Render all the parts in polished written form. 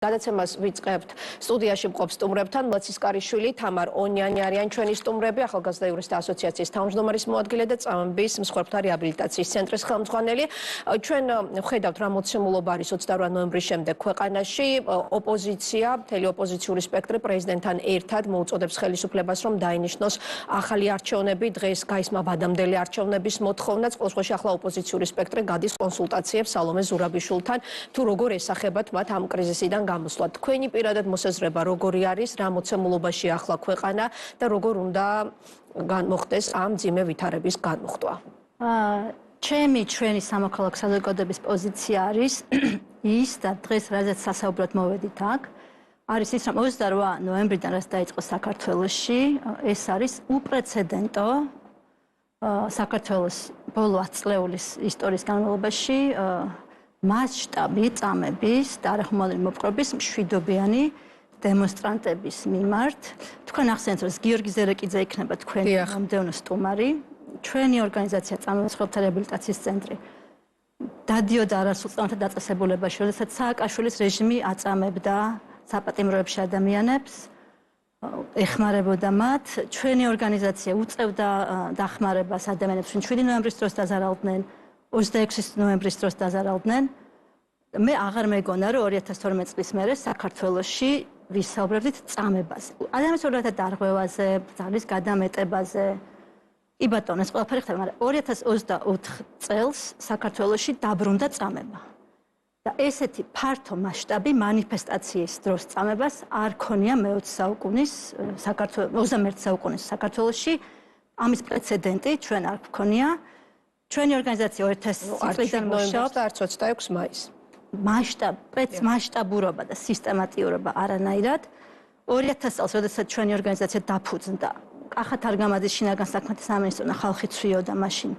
გადაცემას ვიწყებთ სტუდიაში მყოფ სტუმრებთან ლაცისკარიშვილი, თამარ ონიანი არიან ჩვენი სტუმრები, ახალგაზრდა იურისტთა ასოციაციის თავმჯდომარის მოადგილე და წამების მსხვერპლთა რეაბილიტაციის ცენტრის ხელმძღვანელი. ჩვენ ვხედავთ რა მოცემულობა არის 28 ნოემბრის შემდეგ ქვეყანაში. ოპოზიცია, მთელი ოპოზიციური სპექტრი პრეზიდენტთან ერთად მოუწოდებს ხელისუფლებას, რომ დაინიშნოს ახალი არჩევნები, დღეს გაისმა ვადამდელი არჩევნების მოთხოვნა. ყოველ შემთხვევაში ახლა ოპოზიციური სპექტრი გადის კონსულტაციებს სალომე ზურაბიშვილთან, თუ როგორ ესახებათ მათ ამ კრიზისიდან გამოსვლა. თქვენი პირადად მოსაზრება როგორი არის, რა მოცემულობაში ახლა ქვეყანა და როგორ უნდა განმოხდეს ამ მძიმე ვითარების განმუხტვა? ჩვენი სამოქალაქო საზოგადოების პოზიცია არის ის და დღეს რაზეც სასაუბრად მოვედით აქ, არის ის, რომ 28 ნოემბრიდან რაც დაიწყო საქართველოში, ეს არის უპრეცედენტო საქართველოს ბოლო 10 წლეულის ისტორიის განმავლობაში მასშტაბი წამების და არახმოვანური მოპყრობის მშვიდობიანი დემონსტრანტების მიმართ. თქვენ ახსენეთ, რომ გიორგი ზერეკიძე იქნება თქვენი მომდევნო სტუმარი. ჩვენი ორგანიზაცია წამების მსხვერპლთა რეაბილიტაციის ცენტრი დადიოდა არასრულ წამთა დაწესებულებაში, როდესაც სააკაშვილის რეჟიმი აწამებდა საპატიმროებში ადამიანებს, ეხმარებოდა მათ. ჩვენი ორგანიზაცია უწევდა დახმარებას ადამიანებს, ვინც 7 ნოემბრის დროს დაზარალდნენ, 26 ნოემბრის დროს დაზარალდნენ. მე აღარ მეგონა, რომ 2012 წლის მერე საქართველოში ვისაუბრებდით წამებაზე. ადამიანის ორგანოთა დარღვევაზე, ძალის გადამეტებაზე. კი ბატონო, ეს ყველაფერი ხდება, მაგრამ 2024 წელს საქართველოში დაბრუნდა წამება. და ესეთი ფართო მასშტაბი მანიფესტაციის დროს წამებას არ ქონია მე-20 საუკუნის საქართველოს 21 საუკუნის საქართველოში. ამის პრეცედენტი ჩვენ არ გქონია. ჩვენი ორგანიზაცია 2000 წლიდან მუშაობს და არც 26 მაისს. მასშტაბურობა და სისტემატიურობა არანაირად. 2000 წელს, როდესაც ჩვენი ორგანიზაცია დაფუძნდა, კახათ არგამაძის შინაგან საქმეთა სამინისტროა ხალხი ცვიოდა მაშინ.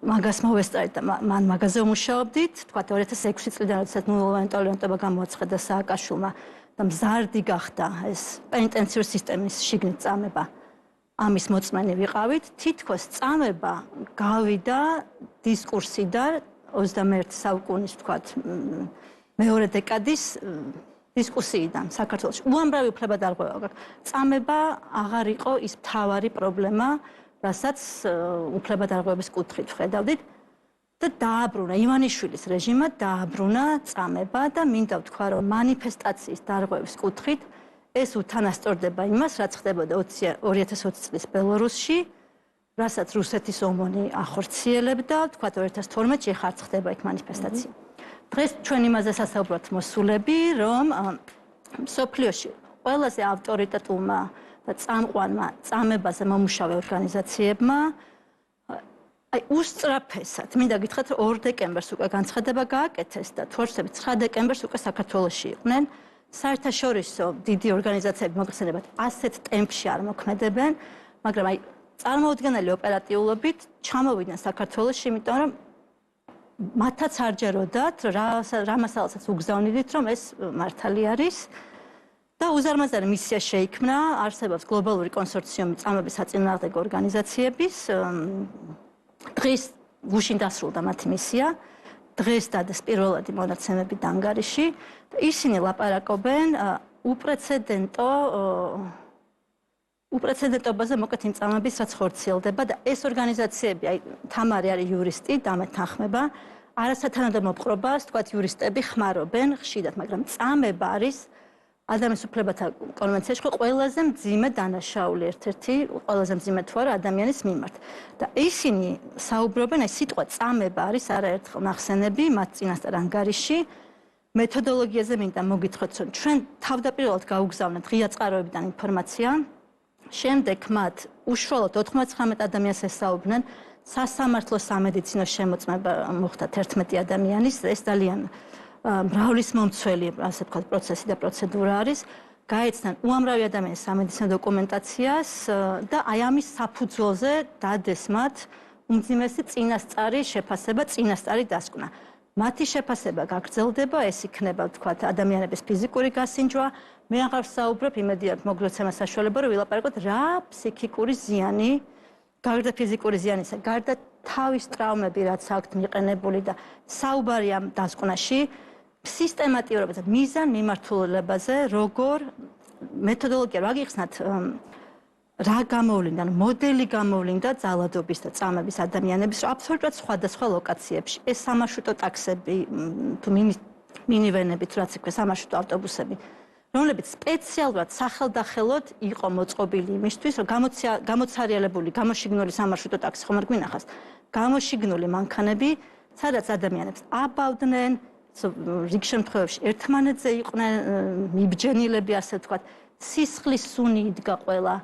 მაგას მოვესწრეთ და მან მაგაზე ვმუშაობდით, თქვა 2006 წლიდან, როდესაც ნულოვანი ტოლერანტობა გამოაცხადა სააკაშვილმა და მზარდი გახდა ეს პენიტენციურ სისტემის შიგნით წამება. ამის მოწმენი ვიყავით, თითქოს წამება გავიდა დისკურსიდან 21 საუკუნის, ვთქვათ, მეორე დეკადის დისკუსიიდან საქართველოში. უამრავი უფლებადარღვევა გაქვს. წამება აღარ იყო ის მთავარი პრობლემა, რასაც უფლებადარღვევების კუთხით ვხედავდით და დააბრუნა იმანიშვილის რეჟიმმა დააბრუნა წამება და მინდა ვთქვა, რომ მანიფესტაციის დარღვევის კუთხით ეს უთანასწორდება იმას, რაც ხდებოდა 2020 წლის ბელორუსში, რასაც რუსეთის ომონი ახორციელებდა, თქვა 2012-ში ხარც ხდება იქ მანიფესტაცია. დღეს ჩვენ იმაზე სასაუბრად მოსულები, რომ მსოფლიოში ყველაზე ავტორიტეტულმა და წამყვანმა წამებაზე მომუშავე ორგანიზაციებმა უსწრაფესად, მინდა გითხრათ, რომ 2 დეკემბერს უკვე განცხადება გააკეთეს და თორსები 9 დეკემბერს უკვე საქართველოში იყვნენ. საერთაშორისო დიდი ორგანიზაციები მოგხსენებათ ასეთ ტემპში არ მოქმედებენ, მაგრამ წარმოუდგენელი ოპერატიულობით ჩამოვიდნენ საქართველოში, იმიტომ რომ მათაც არ ჯეროდათ რა მასალასაც უგზავნიდით, რომ ეს მართალი არის და უზარმაზარი მისია შეიქმნა, არსებობს გლობალური კონსორციუმი წამების საწინააღმდეგო ორგანიზაციების. დღეს გუშინ დასრულდა მათი მისია. დღეს დადეს პირველადი მონაცემები დანგარიში და ისინი ლაპარაკობენ უპრეცედენტობაზე მოკეთ იმ წამების, რაც ხორციელდება და ეს ორგანიზაციები, თამარი არის იურისტი, დამეთანხმება, არასათანადო მოპყრობას, თქვათ, იურისტები ხმარობენ ხშირად, მაგრამ წამება არის ადამიანის უფლებათა კონვენციაში ყველაზე მძიმე დანაშაული, ერთ-ერთი ყველაზე მძიმე თუ არა ადამიანის მიმართ. და ისინი საუბრობენ, აი სიტყვა წამება არის არაერთხელ ნახსენები მათ წინასწარ ანგარიში. მეთოდოლოგიაზე მინდა მოგითხრათ, რომ ჩვენ თავდაპირველად გაუგზავნეთ ღია წყაროებიდან ინფორმაცია. შემდეგ მათ უშუალოდ 99 ადამიანს ესაუბრნენ, სასამართლო სამედიცინო შემოწმება მოხდა 11 ადამიანის, ეს ძალიან მრავლისმომცველი, ასე ვთქვათ, პროცესი და პროცედურა არის. გაეცნან უამრავი ადამიანის სამედიცინო დოკუმენტაციას და აი ამის საფუძველზე დადეს მათ უმძიმესი წინასწარი შეფასება, წინასწარი დასკვნა. მათი შეფასება გაგრძელდება, ეს იქნება, ვთქვათ, ადამიანების ფიზიკური გასინჯვა. მე აღარ ვსაუბრობ, იმედია მოგცემა საშუალება, რომ ვილაპარაკოთ რა ფსიქიკური ზიანი, გარდა ფიზიკური ზიანისა, გარდა თავის ტრავმები, რაც აქვთ მიყენებული და საუბარი ამ დასკვნაში სისტემატიურობაზე, მიზან მიმართულებაზე, როგორ მეთოდოლოგია რა გიხსნათ რა გამოვლინდა, მოდელი გამოვლინდა ძალადობის და წამების ადამიანების, რომ აბსოლუტურად სხვადასხვა ლოკაციებში ეს სამარშრუტო ტაქსები თუ მინივენები თუ რაც იქნება სამარშრუტო ავტობუსები, რომლებიც სპეციალურად სახელდახელოდ იყო მოწყობილი იმისთვის, რომ გამოცარიელებული, გამოშიგნული სამარშრუტო ტაქსი ხომ არ გვინახავს, გამოშიგნული მანქანები, სადაც ადამიანებს აბავდნენ, რიგ შემთხვევებში ერთმანეთზე იყვნენ მიბჯენილები, ასე ვთქვათ, სისხლის სუნი იდგა ყველა,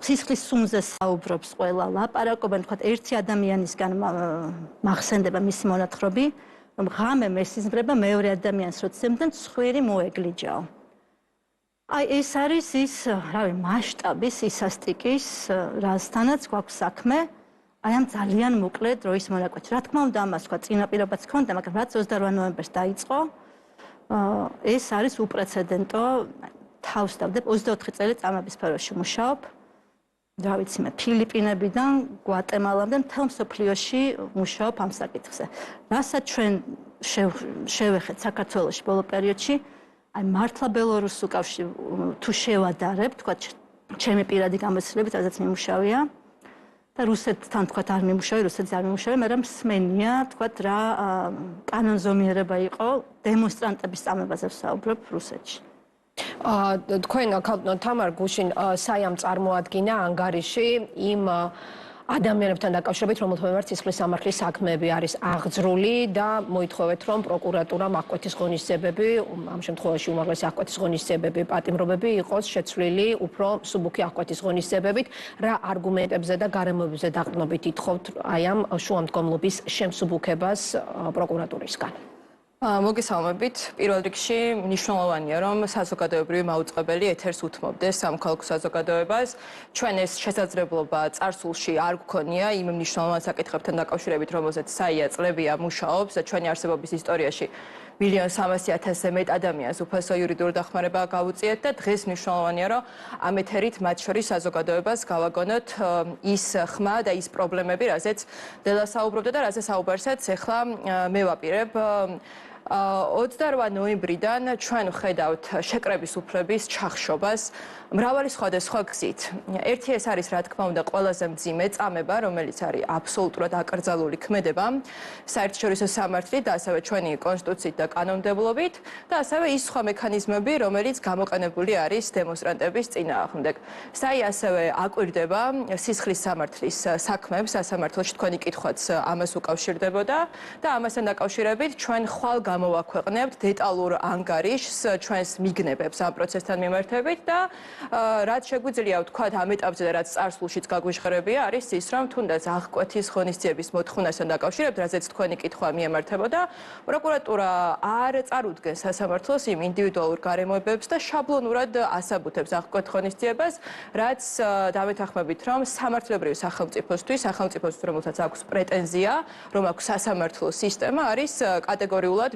სისხლის სუნზე საუბრობს ყველა, ლაპარაკობენ, ვთქვათ, ერთი ადამიანისგან მახსენდება მისი მონათხრობი, რომ ღამე მესიზმრება მეორე ადამიანს როცემდნენ ცხვირი მოეგლიჯაო. აი ეს არის ის, რავი, მასშტაბის, ისასტიკის, რაზთანაც გვაქვს საქმე, აი ამ ძალიან მოკლე დროის მონაკვეთში. რა თქმა უნდა, ამას თქვა წინაპირობაც ჰქონდა, მაგრამ რაც 28 ნოემბერს დაიწყო, ეს არის უპრეცედენტო, თავს დავდებ 24 წელი წამების სფეროში მუშაობ. რა ვიცი მე, ფილიპინებიდან გვატემალამდე მთელ მსოფლიოში მუშაობ ამ საკითხზე. რასაც ჩვენ შევეხეთ საქართველოში ბოლო პერიოდში, აი მართლა ბელორუსს უკავშირ თუ შევადარებ, თქვა ჩემი პირადი გამოცდილებით, სადაც მიმუშავია და რუსეთთან თქვა არ მიმუშავე, რუსეთს არ მიმუშავე, მაგრამ მსმენია, თქვა რა კანონზომიერება იყო დემონსტრანტების წამებაზე ვსაუბრობ რუსეთში. თქვენ თამარ გუშინ საიამ წარმოადგინა ანგარიში იმ ადამიანებთან დაკავშირებით, რომელთა მიმართ სისხლის სამართლის საქმეები არის აღძრული და მოითხოვეთ, რომ პროკურატურამ აღკვეთის ღონისძიებები, ამ შემთხვევაში უმაღლესი აღკვეთის ღონისძიებები, პატიმრობები იყოს შეცვლილი უფრო მსუბუქი აღკვეთის ღონისძიებებით, რა არგუმენტებზე და გარემოებზე დაყრდნობით ითხოვთ აი ამ შუამდგომლობის შემსუბუქებას პროკურატურისგან. მოგესალმებით. პირველ რიგში მნიშვნელოვანია, რომ საზოგადოებრივი მაუწყებელი ეთერს უთმობდეს სამოქალაქო საზოგადოებას. ჩვენ ეს შესაძლებლობა წარსულში არ გქონია იმ მნიშვნელოვან საკითხებთან დაკავშირებით, რომელზეც საია წლებია მუშაობს და ჩვენი არსებობის ისტორიაში 1,300,000-ზე მეტ ადამიანს უფასო იურიდიულ დახმარება გავუწიეთ და დღეს მნიშვნელოვანია, რომ ამ ეთერით მათ შორის საზოგადოებას გავაგონოთ ის ხმა და ის პრობლემები, რაზეც დელა საუბრობდა და რაზეც საუბარსაც ახლა მე ვაპირებ. 28 ნოემბრიდან ჩვენ ვხედავთ შეკრების უფლების ჩახშობას მრავალი სხვადასხვა გზით. ერთი ეს არის, რა თქმა უნდა, ყველაზე მძიმე წამება, რომელიც არის აბსოლუტურად აკრძალული ქმედება საერთაშორისო სამართლით და ასევე ჩვენი კონსტიტუციით და კანონმდებლობით და ასევე ის სხვა მექანიზმები, რომელიც გამოყენებული არის დემონსტრანტების წინააღმდეგ. საი ასევე აკვირდება სისხლის სამართლის საქმებს სასამართლოში, თქვენი კითხვაც ამას უკავშირდებოდა და ამასთან დაკავშირებით ჩვენ ხვალ გამოვაქვეყნებთ დეტალურ ანგარიშს ჩვენს მიგნებებს ამ პროცესთან მიმართებით და რაც შეგვიძლია ვთქვათ ამ ეტაპზე და რაც წარსულშიც გაგვიჟღერებია არის ის, რომ თუნდაც აღკვეთის ღონისძიების მოთხოვნასთან დაკავშირებით, რაზეც თქვენი კითხვა მიემართებოდა, პროკურატურა არ წარუდგენს სასამართლოს იმ ინდივიდუალურ გარემოებებს და შაბლონურად ასაბუთებს აღკვეთ ღონისძიებას, რაც დამეთანხმებით, რომ სამართლებრივი სახელმწიფოსთვის, რომელსაც აქვს პრეტენზია, რომ აქვს სასამართლო სისტემა, არის კატეგორიულად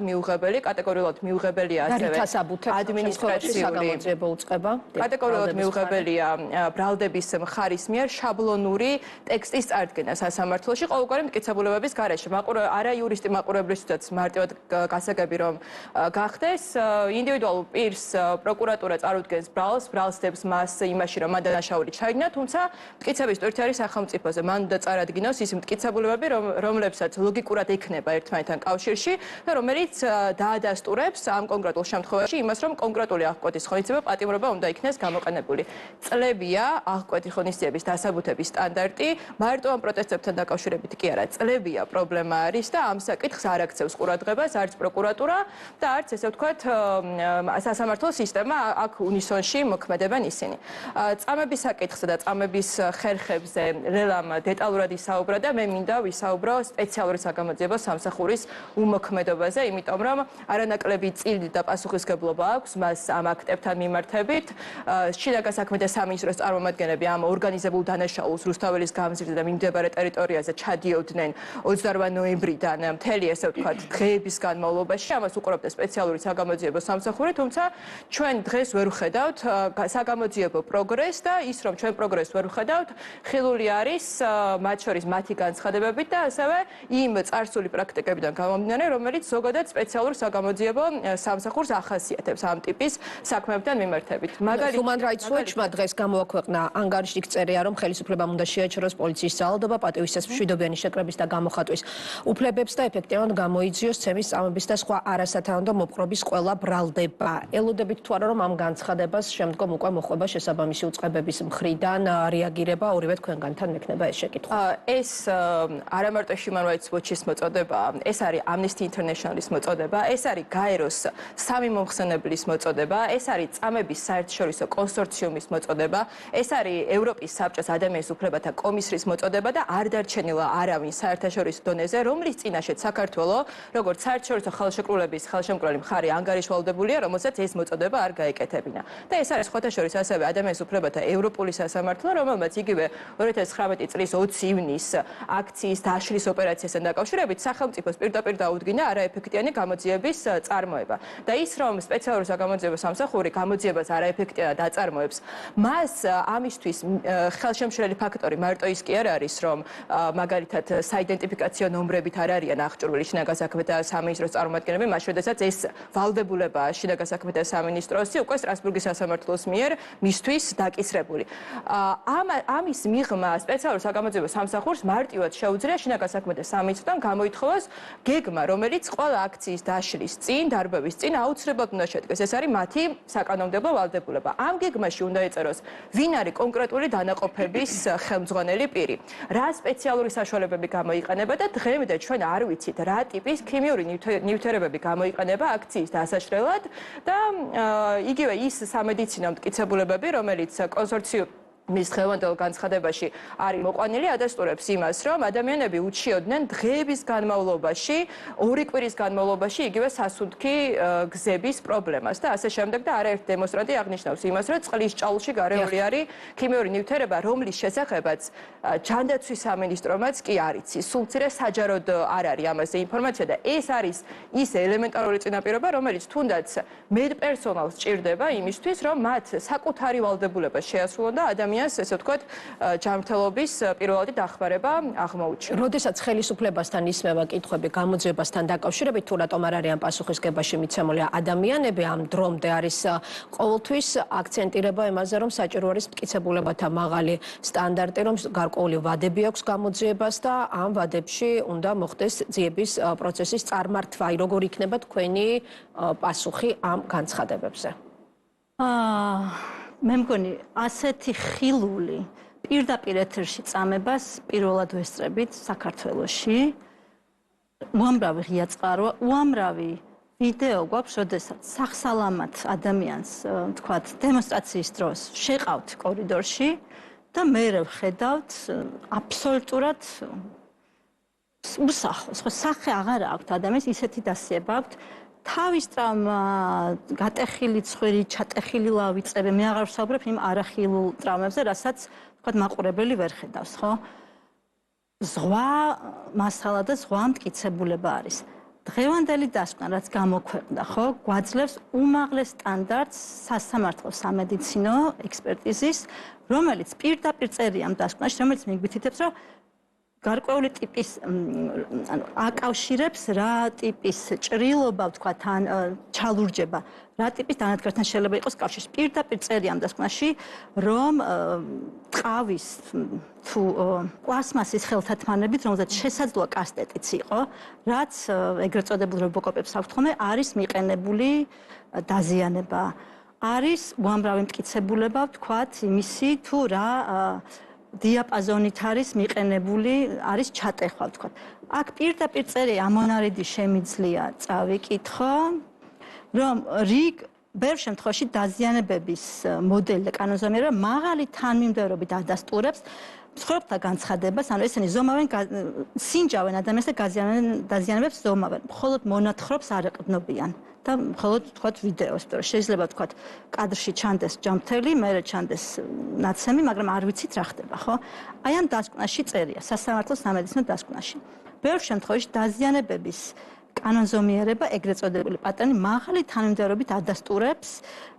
მიუღებელია ასევე ადმინისტრაციული უწყება. კატეგორიულად მიუღებელია ბრალდების მხარის მიერ შაბლონური ტექსტის წარდგენა სასამართლოში ყოველგვარი მტკიცებულებების გარეშე. არა იურისტი მაყურებლისთვისაც მარტივად გასაგები რომ გახდეს, ინდივიდუალურ პირს პროკურატურა წარუდგენს ბრალს დებს მას იმაში, რომ მან დანაშაული ჩაიგნა, თუმცა მტკიცების ტვირთი არის სახელმწიფოზე. მან უნდა წარადგინოს ის მტკიცებულებები, რომლებსაც ლოგიკურად ექნება ერთმანეთთან კავშირში და რომელიც დაადასტურებს ამ კონკრეტულ შემთხვევაში იმას, რომ კონკრეტული აღკვეთის ღონისძიება პატიმრობა უნდა იქნეს გამოყენებული. წლებია აღკვეთის ღონისძიების დასაბუთების სტანდარტი, მარტო ამ პროტესტებთან დაკავშირებით კი არა, წლებია პრობლემა არის და ამ საკითხს არ აქცევს ყურადღებას არც პროკურატურა და არც ესე ვთქვათ სასამართლო სისტემა აქ უნისონში მოქმედებენ ისინი. წამების საკითხზე და წამების ხერხებზე ლელამ დეტალურად ისაუბრა და მე მინდა ვისაუბრო სპეციალური საგამოძიებო სამსახურის უმოქმედობაზე, იმიტომ რომ არანაკლები წილი და პასუხისგებლობა აქვს მას ამ აქტებთან მიმართებით. შინაგან საქმეთა სამინისტროს წარმომადგენლები ამ ორგანიზებულ დანაშაულს რუსთაველის გამზირზე და მიმდებარე ტერიტორიაზე ჩადიოდნენ 28 ნოემბრიდან მთელი ესე ვთქვათ დღეების განმავლობაში. ამას უყურებდა სპეციალური საგამოძიებო სამსახური, თუმცა ჩვენ დღეს ვერ ვხედავთ საგამოძიებო პროგრესს და ის რომ ჩვენ პროგრესს ვერ ვხედავთ, ხილული არის მათ შორის მათი განცხადებებით და ასევე იმ წარსული პრაქტიკებიდან გამომდინარე, რომელიც ზოგადად სპეციალურ საგამოძიებო სამსახურს ახასიათებს ამ ტიპის საქმეებთან მიმართებით. Human Rights Watch-მა დღეს გამოაქვეყნა ანგარიში წერია, რომ ხელისუფლებამ უნდა შეაჩეროს პოლიციის ძალადობა, პატივისცემს მშვიდობიანი შეკრების და გამოხატვის უფლებებს და ეფექტიანად გამოიძიოს ცემის წამების და სხვა არასათანადო მოპყრობის ყველა ბრალდება. ელოდებით თუ არა, რომ ამ განცხადებას შემდგომ უკვე მოხდება შესაბამისი უწყებების მხრიდან რეაგირება, ორივე თქვენგანთან მექნება ეს შეკითხვა. ეს არა მარტო Human Rights Watch-ის მოწოდება, ეს არის Amnesty International-ის მოწოდება, ეს არის გაეროს სამი მომხსენებლის მოწოდება, ეს არის წამების საერთაშორისო კონსორციუმის მოწოდება, ეს არის ევროპის საბჭოს ადამიანის უფლებათა კომისრის მოწოდება და არ დარჩენილა არავინ საერთაშორისო დონეზე, რომლის წინაშეც საქართველოს, როგორც საერთაშორისო ხელშეკრულების ხელშემკრალი მხარე ანგარიშვალდებულია, რომელსაც ეს მოწოდება არ გაეკეთებინა. და ეს არის სხვათა შორის ასევე ადამიანის უფლებათა ევროპული სასამართლო, რომელმაც იგივე 2019 წლის 20 ივნის აქციის დაშლის ოპერაციასთან დაკავშირებით სახელმწიფოს პირდაპირ დაუდგინა არაეფექტიანი გამოძიების წარმოება. და ის რომ სპეციალური საგამოძიებო სამსახური გამოძიებას არაეფექტიანად აწარმოებს, მას ამისთვის ხელშემშლელი ფაქტორი მარტო ის კი არ არის, რომ მაგალითად საიდენტიფიკაციო ნომრებით არ არიან აღჭურვილი შინაგან საქმეთა სამინისტროს წარმომადგენლები, მას შესაძაც ეს ვალდებულება შინაგან საქმეთა სამინისტროსი უკვე სტრასბურგის სასამართლოს მიერ მისთვის დაკისრებული. ამის მიღმა სპეციალურ საგამოძიებო სამსახურს მარტივად შეუძლია შინაგან საქმეთა სამინისტრომ გამოითხოვოს გეგმა, რომელიც ყველა აქციის დაშლის წინ, დარბევის წინ აუცილებლად უნდა შედგეს. ეს არის მათი საკანონმდებლო ვალდებულება. ამ გეგმაში უნდა ეწეროს, ვინ არის კონკრეტული დანაყოფების ხელმძღვანელი პირი, რა სპეციალური საშუალებები გამოიყენება და დღემდე ჩვენ არ ვიცით, რა ტიპის ქიმიური ნივთიერებები გამოიყენება აქციის დასაშლელად და იგივე ის სამედიცინო მტკიცებულებები, რომელიც კონსორციუმის დღევანდელ განცხადებაში არის მოყვანილი, ადასტურებს იმას, რომ ადამიანები უჩიოდნენ დღეების განმავლობაში, 2 კვირის განმავლობაში იგივე სასუნთქი გზების პრობლემას და ასე შემდეგ და არაერთი დემონსტრანტი აღნიშნავს იმას, რომ წყლის ჭაულში გარეული არის ქიმიური ნივთიერება, რომლის შესახებაც ჯანდაცვის სამინისტრომაც კი არ იცის. სულ მცირე საჯაროდ არ არის ამაზე ინფორმაცია და ეს არის ის ელემენტარული წინაპირობა, რომელიც თუნდაც მედპერსონალს სჭირდება იმისთვის, რომ მათ საკუთარი ვალდებულება შეასრულონ და ადამიანს, ესე ვთქვათ, ჯანმრთელობის პირველადი დახმარება აღმოუჩინოს. როდესაც ხელისუფლებასთან ისმევა კითხვები გამოძიებასთან დაკავშირებით, თუ რატომ არ არიან პასუხისგებაში მიცემული ადამიანები, ამ დრომდე არის ყოველთვის აქცენტირება იმაზე, რომ საჭირო არის მტკიცებულებათა მაღალი სტანდარტი, რომ გარკვეული ვადები აქვს გამოძიებას და ამ ვადებში უნდა მოხდეს ძიების პროცესის წარმართვა. როგორ იქნება თქვენი პასუხი ამ განცხადებებზე? მე მგონი ასეთი ხილული პირდაპირ ეთერში წამებას პირველად ვესწრებით საქართველოში. უამრავი ღია წყაროა, უამრავი ვიდეო გვაქვს, როდესაც სახსალამად ადამიანს, თქვათ, დემონსტრაციის დროს შეყავთ კორიდორში და მე ვხედავთ აბსოლუტურად უსახლოს, ხო, სახე აღარ აქვს ადამიანს, ისეთი დასიება აქვს. თავის ტრავმა, გატეხილი ცხვირი, ჩატეხილი ლავი წები, მე აღარ ვსაუბრებ იმ არახილულ ტრავმებზე, რასაც, თქვათ, მაყურებელი ვერ ხედავს, ხო? ზღვა მასალა და ზღვა მტკიცებულება არის. დღევანდელი დასკვნა, რაც გამოქვეყნდა, ხო, გვაძლევს უმაღლეს სტანდარტს სასამართლო სამედიცინო ექსპერტიზის, რომელიც პირდაპირ წერია ამ დასკვნაში, რომელიც მიგვითითებს, რომ გარკვეული ტიპის აკავშირებს რა ტიპის ჭრილობა, ვთქვათ, ან ჩალურჯება, რა ტიპის დანადგართან შეიძლება იყოს კავშირი. პირდაპირ წერია ამ დასკვნაში, რომ ტყავის თუ პლასმასის ხელთათმანებით, რომელზეც შესაძლოა კასტეტიც იყო, რაც ეგრეთ წოდებულ რობოკოპებს აქვთ ხოლმე, არის მიყენებული დაზიანება. არის უამრავი მტკიცებულება, ვთქვათ, იმისი თუ რა დიაპაზონით არის მიყენებული, არის ჩატეხვა, ვთქვათ. აქ პირდაპირ წერია ამონარიდი შემიძლია წავიკითხო, რომ რიგ ბევრ შემთხვევაში დაზიანებების მოდელი და კანონზომიერება მაღალი თანმიმდევრობით ადასტურებს მსხვერპლთა განცხადებას, ანუ ესენი ზომავენ, სინჯავენ ადამიანს და დაზიანებებს ზომავენ, მხოლოდ მონათხრობს არ ეყრდნობიან. და მხოლოდ თქვათ ვიდეოს, რომ შეიძლება თქვათ კადრში ჩანდეს ჯამთელი, მერე ჩანდეს ნაცემი, მაგრამ არ ვიცით რა ხდება, ხო? აი ამ დასკვნაში წერია, სასამართლოს სამედიცინო დასკვნაში. ბევრ შემთხვევაში დაზიანებების კანონზომიერება, ეგრეთ წოდებული პატერნი მაღალი თანმიმდევრობით ადასტურებს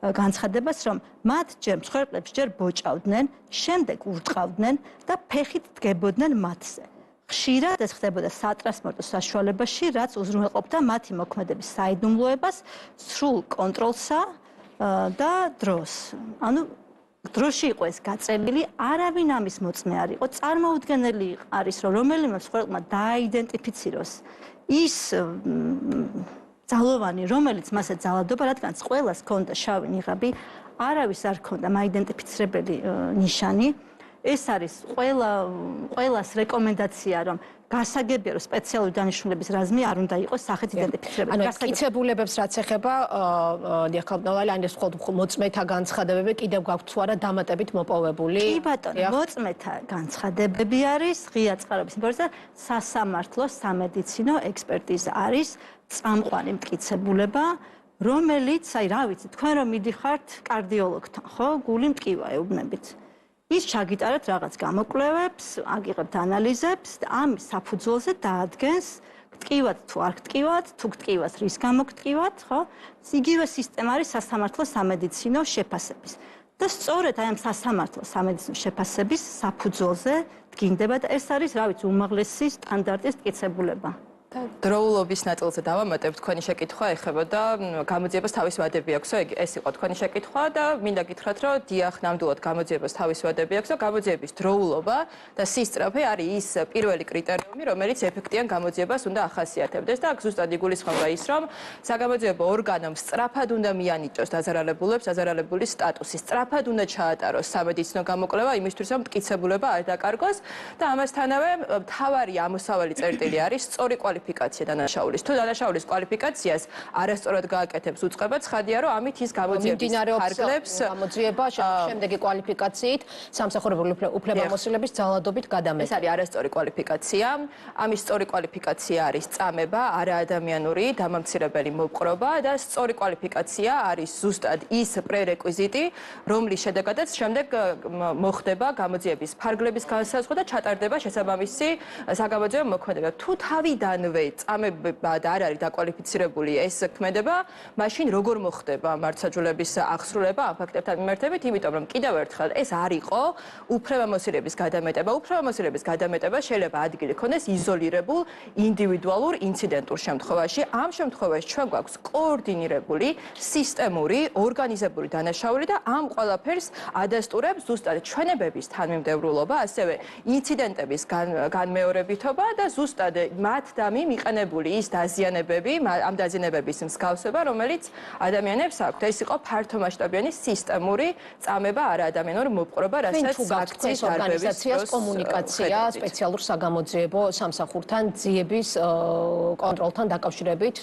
განცხადებას, რომ მათ ჯერ მსხვერპლებს ჯერ ბოჭავდნენ, შემდეგ ურტყავდნენ და ფეხით დგებოდნენ მათზე. ხშირად ეს ხდებოდა სატრანსპორტო საშუალებაში, რაც უზრუნველყოფდა მათი მოქმედების საიდუმლოებას, სრულ კონტროლსა და დროს. ანუ დროში იყო ეს გაწელილი, არავინ ამის მოწმე არ იყო, წარმოუდგენელი არის, რომ რომელიმე მსხვერპლმა დააიდენტიფიციროს ის ძალოვანი, რომელიც მასე ძალადობა, რადგანაც ყველას ჰქონდა შავი ნიღაბი, არავის არ ჰქონდა მაიდენტიფიცირებელი ნიშანი. ეს არის ყველას რეკომენდაცია, რომ გასაგებია, რომ სპეციალური დანიშნულების რაზმი არ უნდა იყოს სახით იდენტიფიცირებული. ანუ მტკიცებულებებს რაც ეხება, დიახალბნავალი, ან ეს მხოლოდ მოწმეთა განცხადებები კიდევ გაქვთ თუ არა დამატებით მოპოვებული? კი ბატონო, მოწმეთა განცხადებები არის, ღია წყაროების ინფორმაცია, სასამართლო სამედიცინო ექსპერტიზა არის წამყვანი მტკიცებულება, რომელიც, აი რა ვიცი, თქვენ რომ მიდიხართ კარდიოლოგთან, ხო, გული მტკივა ეუბნებით. ის ჩაგიტარებთ რაღაც გამოკვლევებს, აგიღებთ ანალიზებს და ამის საფუძველზე დაადგენს გტკივათ თუ არ გტკივათ, თუ გტკივას რის გამო გტკივათ, ხო? იგივე სისტემა არის სასამართლო სამედიცინო შეფასების. და სწორედ აი ამ სასამართლო სამედიცინო შეფასების საფუძველზე დგინდება და ეს არის, რა ვიცი, უმაღლესი სტანდარტის მტკიცებულება. დროულობის ნაწილზე დავამატებ თქვენი შეკითხვა ეხებოდა გამოძიებას თავის ვადები აქვსო, ეს იყო თქვენი შეკითხვა და მინდა გითხრათ, რომ დიახ, ნამდვილად გამოძიებას თავის ვადები აქვსო, გამოძიების დროულობა და სისწრაფე არის ის პირველი კრიტერიუმი, რომელიც ეფექტიან გამოძიებას უნდა ახასიათებდეს და აქ ზუსტად იგულისხმება ის, რომ საგამოძიებო ორგანომ სწრაფად უნდა მიანიჭოს დაზარალებულებს დაზარალებული სტატუსი, სწრაფად უნდა ჩაატაროს სამედიცინო გამოკვლევა იმისთვის, რომ მტკიცებულება არ დაკარგოს და ამასთანავე მთავარი ამოსავალი წერტილი არის სწორი კვალიფიკაცია დანაშაულის. თუ დანაშაულის კვალიფიკაციას არასწორად გააკეთებს უწყება, ცხადია, რომ ამით ის გამოძიების ფარგლებს გამოძიება შემდეგი კვალიფიკაციით სამსახურებრივი უფლებამოსილების ძალადობით გადამეტება. ეს არის არასწორი კვალიფიკაცია. ამის სწორი კვალიფიკაცია არის წამება, არაადამიანური დამამცირებელი მოპყრობა და სწორი კვალიფიკაცია არის ზუსტად ის პრერეკვიზიტი, რომლის შედეგადაც შემდეგ მოხდება გამოძიების ფარგლების განსაზღვრა და ჩატარდება შესაბამისი საგამოძიებო მოქმედება. თუ თავიდანვე წამებად არ არის დაკვალიფიცირებული ეს ქმედება, მაშინ როგორ მოხდება მართლმსაჯულების აღსრულება ამ ფაქტებთან მიმართებით, იმიტომ რომ კიდევ ერთხელ ეს არ იყო უფლებამოსილების გადამეტება. უფლებამოსილების გადამეტება შეიძლება ადგილი ქონდეს იზოლირებულ ინდივიდუალურ ინციდენტურ შემთხვევაში. ამ შემთხვევაში ჩვენ გვაქვს კოორდინირებული, სისტემური, ორგანიზებული დანაშაული და ამ ყველაფერს ადასტურებს ზუსტად ჩვენებების თანმიმდევრულობა, ასევე ინციდენტების განმეორებითობა და ზუსტად მათ დამი მიყენებული ის დაზიანებები, ამ დაზიანებების მსგავსება, რომელიც ადამიანებს აქვთ. ეს იყო ფართომასშტაბიანი სისტემური წამება, არაადამიანური მოპყრობა, რასაც აქციის ორგანიზაციას კომუნიკაცია სპეციალურ საგამოძიებო სამსახურთან ძიების კონტროლთან დაკავშირებით.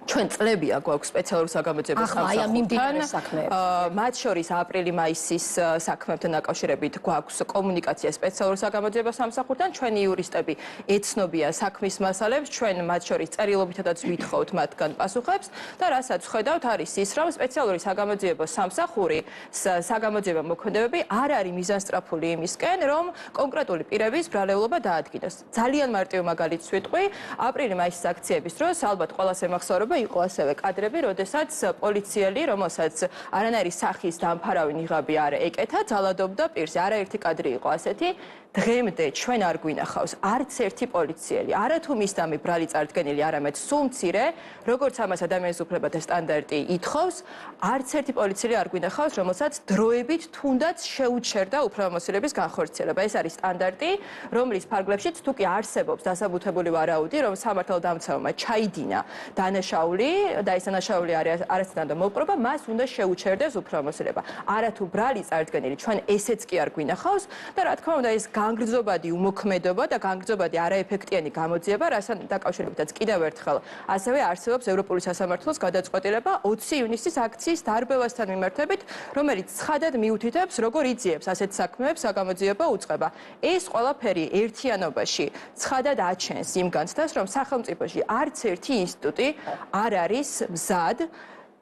ჩვენ წლებია გვაქვს სპეციალურ საგამოძიებო სამსახურთან. მათ შორის აპრილი-მაისის საქმეებთან დაკავშირებით გვაქვს კომუნიკაცია სპეციალურ საგამოძიებო სამსახურთან. ჩვენი იურისტები ეცნობიან საქმის მასალებს, ჩვენ მათ შორის წერილობითადაც ვითხოვთ მათგან პასუხებს და რასაც ხედავთ არის ის, რომ სპეციალური საგამოძიებო სამსახური საგამოძიებო მოქმედებები არ არის მიზანსწრაფული იმისკენ, რომ კონკრეტული პირების ბრალეულობა დაადგინოს. ძალიან მარტივ მაგალითს ვიტყვი, აპრილი-მაისის აქციების დროს ალბათ ყველას ემახსოვრება იყო ასევე კადრები, როდესაც პოლიციელი, რომელსაც არანაირი სახის დამფარავი ნიღაბი არ ეკეთა, ძალადობდა პირზე. არაერთი კადრი იყო ასეთი. დღემდე ჩვენ არ გვინახავს არც ერთი პოლიციელი, არათუ მის დამი ბრალი წარდგენილი, არამედ სულ მცირე, როგორც ამას ადამიანის უფლებათა სტანდარტი ითხოვს, არც ერთი პოლიციელი არ გვინახავს, რომელსაც დროებით თუნდაც შეუჩერდა უფლებამოსილების განხორციელება. ეს არის სტანდარტი, რომლის ფარგლებშიც თუ კი არსებობს დასაბუთებული ვარაუდი, რომ სამართალდამცავმა ჩაიდინა დანაშაული და ეს დანაშაული არის არასწორად მოპყრობა, მას უნდა შეუჩერდეს უფლებამოსილება. არათუ ბრალი წარდგენილი, ჩვენ ესეც კი არ გვინახავს და რა თქმა უნდა ეს განგრძობადი უმოქმედობა და განგრძობადი არაეფექტიანი გამოძიება, რასთან დაკავშირებითაც კიდევ ერთხელ ასევე არსებობს ევროპული სასამართლოს გადაწყვეტილება 20 ივნისის აქციის დარბევასთან მიმართებით, რომელიც ცხადად მიუთითებს, როგორ იძიებს ასეთ საქმეებს საგამოძიებო უწყება. ეს ყველაფერი ერთიანობაში ცხადად აჩენს იმ განცდას, რომ სახელმწიფოში არც ერთი ინსტიტუტი არ არის მზად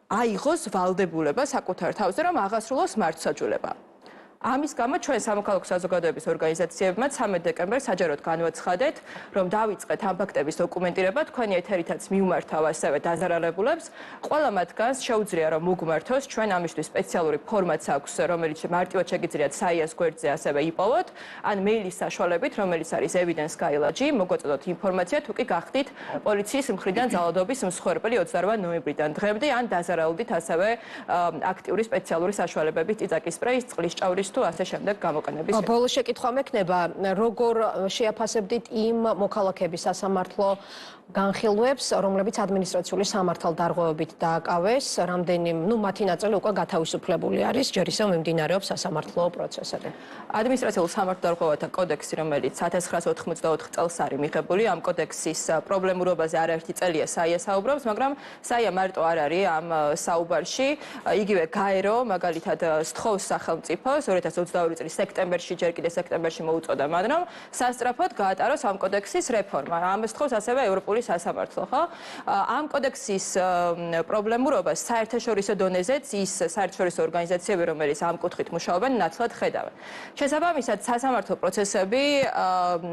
აიღოს ვალდებულება საკუთარ თავზე, რომ აღასრულოს მართლმსაჯულება. ამის გამო ჩვენ სამოქალაქო საზოგადოების ორგანიზაციებმა 13 დეკემბერს საჯაროდ განვაცხადეთ, რომ დავიწყეთ ამ ფაქტების დოკუმენტირება, თქვენი ეთერითაც მიუმართავ ასევე დაზარალებულებს. ყველა მათგანს შეუძლია რომ უგმართოს, ჩვენ ამისთვის სპეციალური ფორმაც აქვს, რომელიც მარტივად შეგიძლიათ საიას გვერდზე ასევე იპოვოთ, ან მეილის საშუალებით, რომელიც არის evidence.gov.gr, მოგვაწოდოთ ინფორმაცია, თუ კი გახდით პოლიციის მხრიდან ძალადობის მსხვერპლი 28 ნოემბრიდან დღემდე, ან დაზარალდით ასევე აქტიური სპეციალური საშუალებებით წიწაკის სპრეის, წყლის ჭავრის თუ ასე შემდეგ გამოყენების. ბოლო შეკითხვა მექნება, როგორ შეაფასებდით იმ მოქალაქეების სასამართლო განხილვებს, რომლებიც ადმინისტრაციული სამართალდარღვევებით დააკავეს, რამდენი, მათი ნაწილი უკვე გათავისუფლებული არის, ჯერ ისევ მიმდინარეობს სასამართლო პროცესები. ადმინისტრაციულ სამართალდარღვევათა კოდექსი, რომელიც 1994 წელს არის მიღებული, ამ კოდექსის პრობლემურობაზე არაერთი წელია საია საუბრობს, მაგრამ საია მარტო არ არის ამ საუბარში. იგივე გაერო, მაგალითად, სთხოვს სახელმწიფოს 2022 წლის სექტემბერში, ჯერ კიდე სექტემბერში მოუწოდა მან, რომ სასწრაფოდ გაატაროს ამ კოდექსის რეფორმა. ამ სთხოვს ასევე ევროპული სასამართლო, ხო? ამ კოდექსის პრობლემურობას საერთაშორისო დონეზეც ის საერთაშორისო ორგანიზაციები, რომელიც ამ კუთხით მუშაობენ, ნაცვლად ხედავენ. შესაბამისად, სასამართლო პროცესები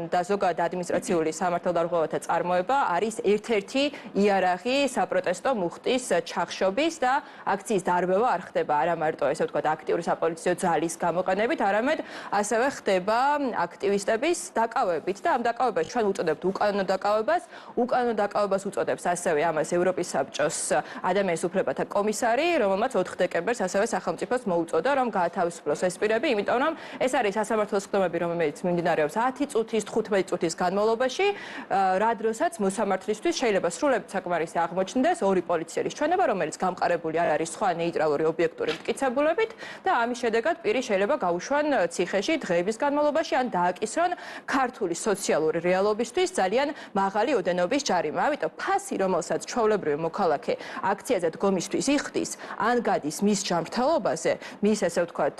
და ზოგადად ადმინისტრაციული სამართალდარღვევათა წარმოება არის ერთ-ერთი იარაღი საპროტესტო მუხტის ჩახშობის და აქციის დარბევა არ ხდება არა მარტო ესე ვთქვათ აქტიური საპოლიციო ძალის გამოყენებით, არამედ ასევე ხდება აქტივისტების დაკავებით და ამ დაკავებას ჩვენ უწოდებთ უკანონო დაკავებას. უკანონო დაკავებას უწოდებს ასევე ამას ევროპის საბჭოს ადამიანის უფლებათა კომისარი, რომელმაც 4 დეკემბერს ასევე სახელმწიფოს მოუწოდა, რომ გაათავისუფლოს ეს პირები, იმიტომ რომ ეს არის სასამართლოს ხდომები, რომელიც მიმდინარეობს 10 წუთის, 15 წუთის განმავლობაში, რა დროსაც მოსამართლისთვის შეიძლება სრულებით საკმარისი აღმოჩნდეს ორი პოლიციის ჩვენება, რომელიც გამყარებული არ არის სხვა ნეიტრალური ობიექტური მტკიცებულებით და ამის შედეგად პირი შეიძლება გაუშვან ციხეში დღეების განმავლობაში ან დააკისრონ ქართული სოციალური რეალობისთვის ძალიან მაღალი ოდენობის ჯარიმა. ამიტომ ფასი, რომელსაც ჩვეულებრივი მოქალაქე აქციაზე დგომისთვის იხდის, ან გადის მის ჯანმრთელობაზე, მის ესე ვთქვათ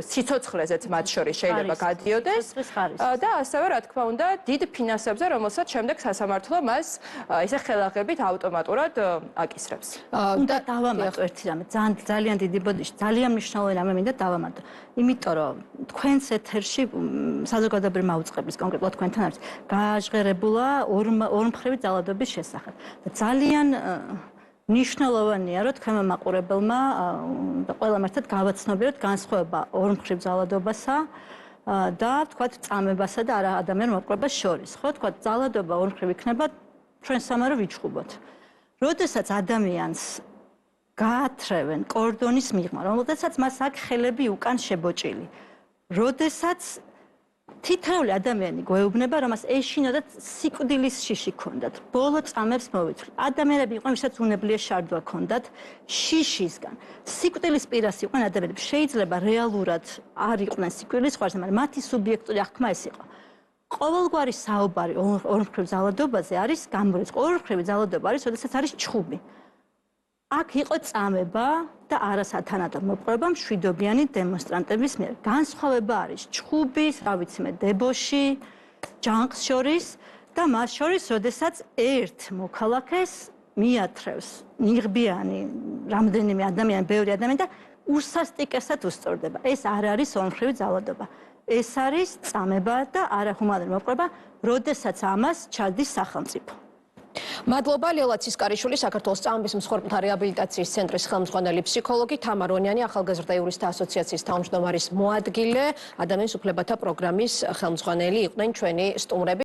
სიცოცხლეზეც მათ შორის შეიძლება გადიოდეს და ასევე რა თქმა უნდა დიდ ფინანსებზე, რომელსაც შემდეგ სასამართლო მას ესე ხელახებით ავტომატურად აკისრებს. უნდა დავამატო ერთი რამე, ძალიან დიდი ბოდიში, ძალიან მნიშვნელოვანი რამე მინდა დავამატო. იმიტომ რომ თქვენს ეთერში საზოგადოებრივი მაუწყებლის კონკრეტულად თქვენთან არის გააჟღერებულა ორმხრივი ძალადობის შესახებ. და ძალიან მნიშვნელოვანია, რომ თქვენმა მაყურებელმა და ყველამ ერთად გავაცნობიეროთ განსხვავება ორმხრივ ძალადობასა და თქვათ წამებასა და არა ადამიანურ მოპყრობას შორის. ხო, თქვათ ძალადობა ორმხრივ იქნება ჩვენ სამარო ვიჩხუბოთ. როდესაც ადამიანს გაათრევენ კორდონის მიღმა, რომელთაც მას აქვს ხელები უკან შებოჭილი. როდესაც თითოეული ადამიანი გვეუბნება, რომ მას ეშინოდათ სიკვდილის შიში ქონდათ, ბოლო წამებს მოვიცვლი. ადამიანები იყვნენ, ვისაც უნებლიე შარდვა ქონდათ შიშისგან. სიკვდილის პირას იყვნენ ადამიანები, შეიძლება რეალურად არ იყვნენ სიკვდილის ხარჯზე, მაგრამ მათი სუბიექტური აღქმა ეს იყო. ყოველგვარი საუბარი ორმხრივ ძალადობაზე არის გამორიცხული. ორმხრივი ძალადობა არის, როდესაც არის ჩხუბი. აქ იყო წამება და არასათანადო მოპყრობა მშვიდობიანი დემონსტრანტების მიერ. განსხვავება არის ჩხუბის, რა ვიცი მე, დებოში, ჯანყს შორის და მას შორის, როდესაც ერთ მოქალაქეს მიათრევს ნიღბიანი რამდენიმე ადამიანი, ბევრი ადამიანი და უსასტიკესად უსწორდება. ეს არ არის ორმხრივი ძალადობა. ეს არის წამება და არაჰუმანური მოპყრობა, როდესაც ამას ჩადის სახელმწიფო. მადლობა ლელა ცისკარიშვილი, საქართველოს წამების მსხვერპლთა რეაბილიტაციის ცენტრის ხელმძღვანელი ფსიქოლოგი, თამარ ონიანი, ახალგაზრდა იურისტთა ასოციაციის თავმჯდომარის მოადგილე, ადამიანის უფლებათა პროგრამის ხელმძღვანელი იყვნენ ჩვენი სტუმრები.